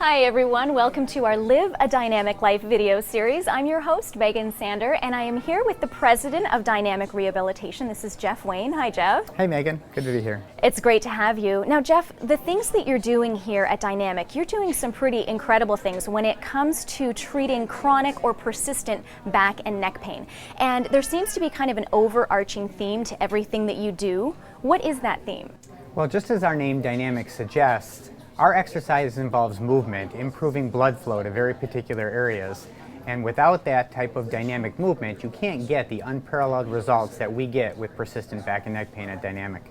Hi everyone, welcome to our Live a Dynamic Life video series. I'm your host, Megan Sander, and I am here with the president of Dynamic Rehabilitation. This is Jeff Wayne. Hi Jeff. Hey Megan, good to be here. It's great to have you. Now Jeff, the things that you're doing here at Dynamic, you're doing some pretty incredible things when it comes to treating chronic or persistent back and neck pain. And there seems to be kind of an overarching theme to everything that you do. What is that theme? Well, just as our name Dynamic suggests, our exercise involves movement, improving blood flow to very particular areas. And without that type of dynamic movement, you can't get the unparalleled results that we get with persistent back and neck pain at Dynamic.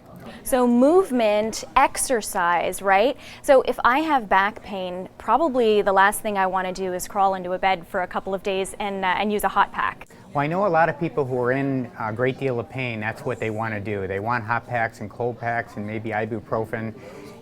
So movement, exercise, right? So if I have back pain, probably the last thing I want to do is crawl into a bed for a couple of days and use a hot pack. Well, I know a lot of people who are in a great deal of pain, that's what they want to do. They want hot packs and cold packs and maybe ibuprofen.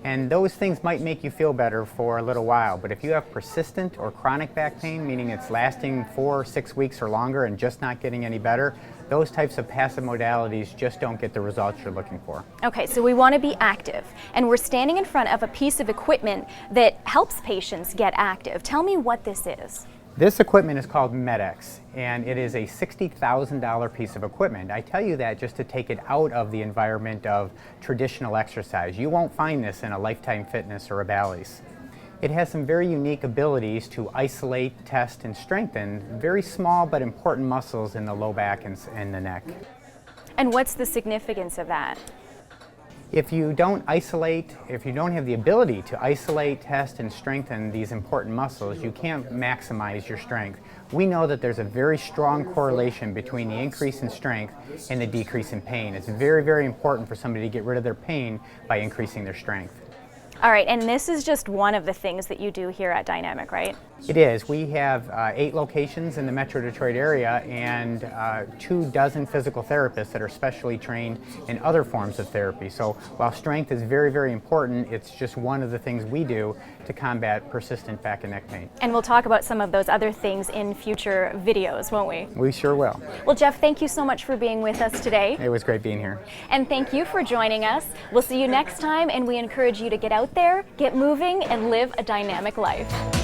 And those things might make you feel better for a little while, but if you have persistent or chronic back pain, meaning it's lasting 4 or 6 weeks or longer and just not getting any better, those types of passive modalities just don't get the results you're looking for. Okay, so we want to be active, and we're standing in front of a piece of equipment that helps patients get active. Tell me what this is. This equipment is called MedX, and it is a $60,000 piece of equipment. I tell you that just to take it out of the environment of traditional exercise. You won't find this in a Lifetime Fitness or a Bally's. It has some very unique abilities to isolate, test, and strengthen very small but important muscles in the low back and the neck. And what's the significance of that? If you don't isolate, if you don't have the ability to isolate, test, and strengthen these important muscles, you can't maximize your strength. We know that there's a very strong correlation between the increase in strength and the decrease in pain. It's very, very important for somebody to get rid of their pain by increasing their strength. All right, and this is just one of the things that you do here at Dynamic, right? It is. We have 8 locations in the Metro Detroit area and 24 physical therapists that are specially trained in other forms of therapy. So while strength is very, very important, it's just one of the things we do to combat persistent back and neck pain. And we'll talk about some of those other things in future videos, won't we? We sure will. Well, Jeff, thank you so much for being with us today. It was great being here. And thank you for joining us. We'll see you next time, and we encourage you to get out there, get moving, and live a dynamic life.